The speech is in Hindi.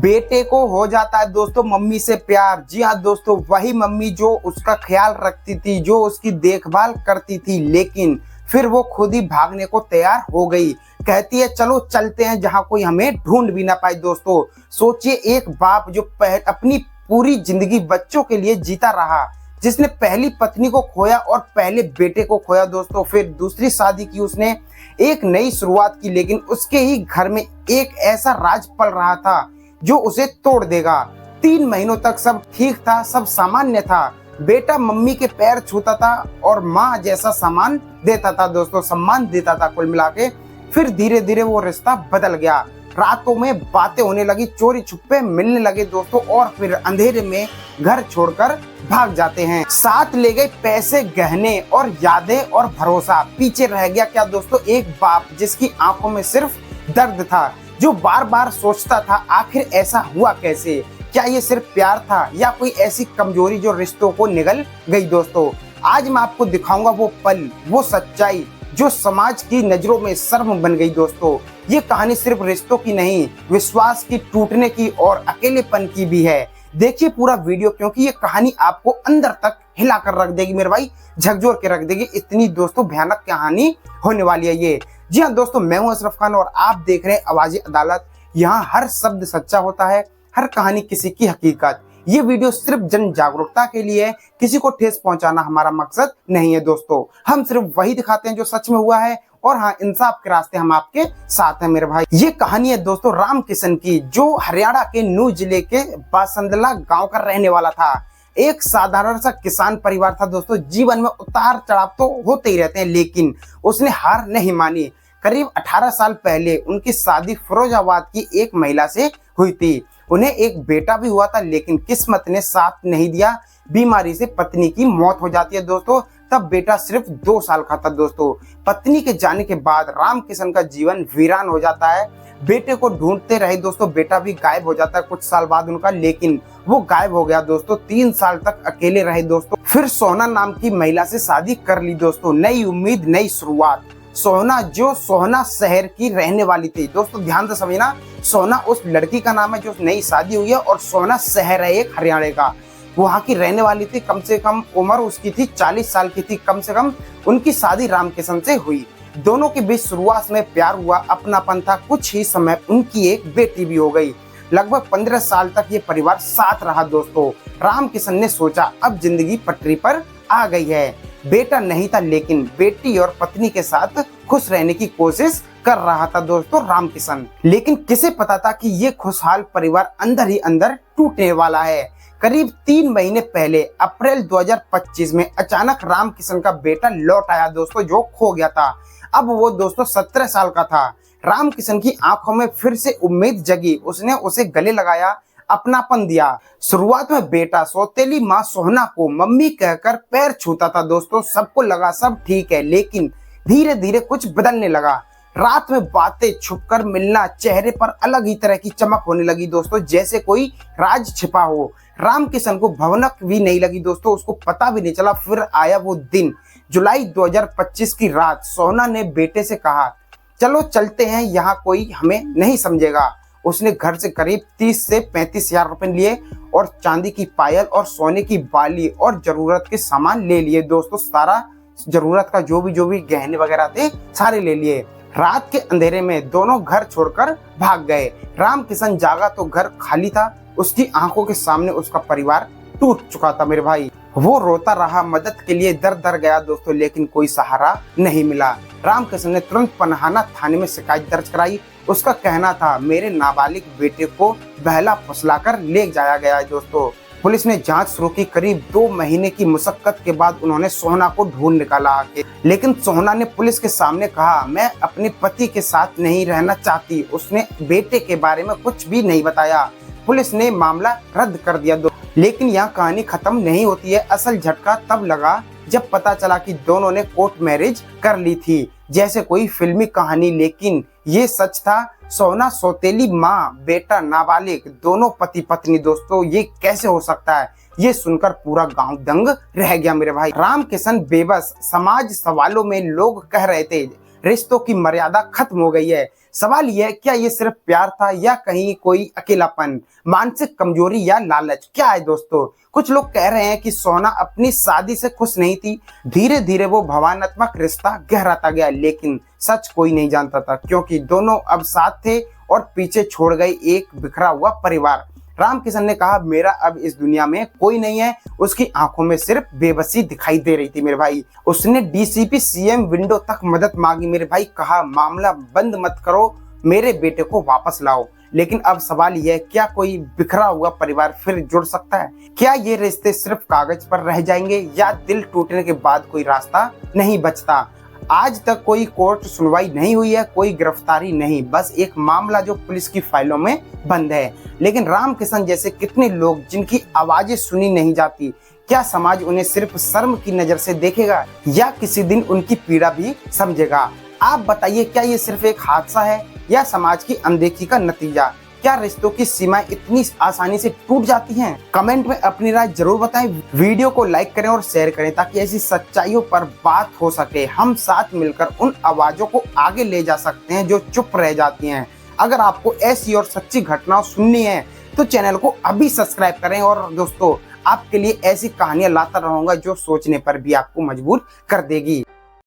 बेटे को हो जाता है दोस्तों मम्मी से प्यार। जी हाँ दोस्तों, वही मम्मी जो उसका ख्याल रखती थी, जो उसकी देखभाल करती थी, लेकिन फिर वो खुद ही भागने को तैयार हो गई। कहती है चलो चलते हैं जहां कोई हमें ढूंढ भी ना पाए। दोस्तों सोचिए, एक बाप जो अपनी पूरी जिंदगी बच्चों के लिए जीता रहा, जिसने पहली पत्नी को खोया और पहले बेटे को खोया दोस्तों, फिर दूसरी शादी की, उसने एक नई शुरुआत की, लेकिन उसके ही घर में एक ऐसा राज पल रहा था जो उसे तोड़ देगा। 3 महीनों तक सब ठीक था, सब सामान्य था। बेटा मम्मी के पैर छूता था और माँ जैसा सामान देता था दोस्तों, सम्मान देता था कुल मिला के। फिर धीरे धीरे वो रिश्ता बदल गया। रातों में बातें होने लगी, चोरी छुपे मिलने लगे दोस्तों, और फिर अंधेरे में घर छोड़कर भाग जाते हैं। साथ ले गए पैसे, गहने और यादें और भरोसा। पीछे रह गया क्या दोस्तों? एक बाप जिसकी आंखों में सिर्फ दर्द था, जो बार बार सोचता था आखिर ऐसा हुआ कैसे? क्या ये सिर्फ प्यार था या कोई ऐसी कमजोरी जो रिश्तों को निगल गई? दोस्तों आज मैं आपको दिखाऊंगा वो पल, वो सच्चाई जो समाज की नजरों में शर्म बन गई। दोस्तों ये कहानी सिर्फ रिश्तों की नहीं, विश्वास की टूटने की और अकेलेपन की भी है। देखिए पूरा वीडियो, क्योंकि ये कहानी आपको अंदर तक हिला कर रख देगी मेरे भाई, झकझोर के रख देगी। इतनी दोस्तों भयानक कहानी होने वाली है ये। जी हाँ दोस्तों, मैं हूं अशरफ खान और आप देख रहे हैं आवाज़े अदालत। यहाँ हर शब्द सच्चा होता है, हर कहानी किसी की हकीकत। ये वीडियो सिर्फ जन जागरूकता के लिए है, किसी को ठेस पहुंचाना हमारा मकसद नहीं है दोस्तों। हम सिर्फ वही दिखाते हैं जो सच में हुआ है, और हाँ, इंसाफ के रास्ते हम आपके साथ हैं मेरे भाई। ये कहानी है दोस्तों राम किशन की, जो हरियाणा के नूह जिले के बासंदला गांव का रहने वाला था। एक साधारण सा किसान परिवार था दोस्तों। जीवन में उतार चढ़ाव तो होते ही रहते हैं, लेकिन उसने हार नहीं मानी। करीब 18 साल पहले उनकी शादी फिरोजाबाद की एक महिला से हुई थी। उन्हें एक बेटा भी हुआ था, लेकिन किस्मत ने साथ नहीं दिया। बीमारी से पत्नी की मौत हो जाती है दोस्तों। तब बेटा सिर्फ 2 साल का था दोस्तों। पत्नी के जाने के बाद राम किशन का जीवन वीरान हो जाता है। बेटे को ढूंढते रहे दोस्तों, बेटा भी गायब हो जाता है कुछ साल बाद उनका, लेकिन वो गायब हो गया दोस्तों। 3 साल तक अकेले रहे दोस्तों। फिर सोना नाम की महिला से शादी कर ली दोस्तों। नई उम्मीद, नई शुरुआत। सोना, जो सोना शहर की रहने वाली थी दोस्तों, ध्यान से समझना, सोना उस लड़की का नाम है जो नई शादी हुई है, और सोना शहर है एक हरियाणा का, वहाँ की रहने वाली थी। कम से कम उम्र उसकी थी 40 साल की थी कम से कम। उनकी शादी राम किशन से हुई। दोनों के बीच शुरुआत में प्यार हुआ, अपनापन था। कुछ ही समय उनकी एक बेटी भी हो गई। लगभग 15 साल तक ये परिवार साथ रहा दोस्तों। राम किशन ने सोचा अब जिंदगी पटरी पर आ गई है। बेटा नहीं था, लेकिन बेटी और पत्नी के साथ खुश रहने की कोशिश कर रहा था दोस्तों राम किशन। लेकिन किसे पता था कि ये खुशहाल परिवार अंदर ही अंदर टूटने वाला है। करीब 3 महीने पहले अप्रैल 2025 में अचानक राम किशन का बेटा लौट आया दोस्तों, जो खो गया था। अब वो दोस्तों 17 साल का था। राम किशन की आंखों में फिर से उम्मीद जगी। उसने उसे गले लगाया, अपनापन दिया। शुरुआत में बेटा सौतेली माँ सोहना को मम्मी कहकर पैर छूता था दोस्तों। सबको लगा सब ठीक है, लेकिन धीरे धीरे कुछ बदलने लगा। रात में बातें, छुपकर मिलना, चेहरे पर अलग ही तरह की चमक होने लगी दोस्तों, जैसे कोई राज छिपा हो। राम किशन को भवनक भी नहीं लगी दोस्तों, उसको पता भी नहीं चला। फिर आया वो दिन, जुलाई 2025 की रात। सोहना ने बेटे से कहा चलो चलते हैं, यहाँ कोई हमें नहीं समझेगा। उसने घर से करीब 30 से 35 हजार रुपए लिए और चांदी की पायल और सोने की बाली और जरूरत के सामान ले लिए दोस्तों। सारा जरूरत का जो भी गहने वगैरह थे सारे ले लिए। रात के अंधेरे में दोनों घर छोड़कर भाग गए। राम किशन जागा तो घर खाली था। उसकी आंखों के सामने उसका परिवार टूट चुका था मेरे भाई। वो रोता रहा, मदद के लिए दर दर गया दोस्तों, लेकिन कोई सहारा नहीं मिला। राम किशन ने तुरंत पनाहाना थाने में शिकायत दर्ज कराई। उसका कहना था मेरे नाबालिग बेटे को बहला फुसलाकर ले जाया गया है दोस्तों। पुलिस ने जांच शुरू की। करीब 2 महीने की मुशक्कत के बाद उन्होंने सोहना को ढूंढ निकाला आके, लेकिन सोहना ने पुलिस के सामने कहा मैं अपने पति के साथ नहीं रहना चाहती। उसने बेटे के बारे में कुछ भी नहीं बताया। पुलिस ने मामला रद्द कर दिया। लेकिन यहाँ कहानी खत्म नहीं होती है। असल झटका तब लगा जब पता चला कि दोनों ने कोर्ट मैरिज कर ली थी, जैसे कोई फिल्मी कहानी। लेकिन ये सच था। सोहना सौतेली माँ, बेटा नाबालिग, दोनों पति पत्नी दोस्तों। ये कैसे हो सकता है? ये सुनकर पूरा गांव दंग रह गया मेरे भाई। राम किशन बेबस। समाज सवालों में लोग कह रहे थे रिश्तों की मर्यादा खत्म हो गई है। सवाल यह है, क्या ये सिर्फ प्यार था या कहीं कोई अकेलापन, मानसिक कमजोरी या लालच? क्या है दोस्तों? कुछ लोग कह रहे हैं कि सोना अपनी शादी से खुश नहीं थी, धीरे धीरे वो भावनात्मक रिश्ता गहराता गया, लेकिन सच कोई नहीं जानता था, क्योंकि दोनों अब साथ थे और पीछे छोड़ गए एक बिखरा हुआ परिवार। राम किशन ने कहा, मेरा अब इस दुनिया में कोई नहीं है। उसकी आंखों में सिर्फ बेबसी दिखाई दे रही थी मेरे भाई। उसने डीसीपी सीएम विंडो तक मदद मांगी मेरे भाई, कहा मामला बंद मत करो, मेरे बेटे को वापस लाओ। लेकिन अब सवाल यह, क्या कोई बिखरा हुआ परिवार फिर जुड़ सकता है? क्या ये रिश्ते सिर्फ कागज पर रह जाएंगे या दिल टूटने के बाद कोई रास्ता नहीं बचता? आज तक कोई कोर्ट सुनवाई नहीं हुई है, कोई गिरफ्तारी नहीं, बस एक मामला जो पुलिस की फाइलों में बंद है। लेकिन राम किशन जैसे कितने लोग जिनकी आवाजें सुनी नहीं जाती, क्या समाज उन्हें सिर्फ शर्म की नजर से देखेगा या किसी दिन उनकी पीड़ा भी समझेगा? आप बताइए, क्या ये सिर्फ एक हादसा है या समाज की अनदेखी का नतीजा? क्या रिश्तों की सीमाएं इतनी आसानी से टूट जाती हैं? कमेंट में अपनी राय जरूर बताएं। वीडियो को लाइक करें और शेयर करें ताकि ऐसी सच्चाइयों पर बात हो सके। हम साथ मिलकर उन आवाजों को आगे ले जा सकते हैं जो चुप रह जाती हैं। अगर आपको ऐसी और सच्ची घटनाएं सुननी है तो चैनल को अभी सब्सक्राइब करें। और दोस्तों, आपके लिए ऐसी कहानियां लाता रहूंगा जो सोचने पर भी आपको मजबूर कर देगी।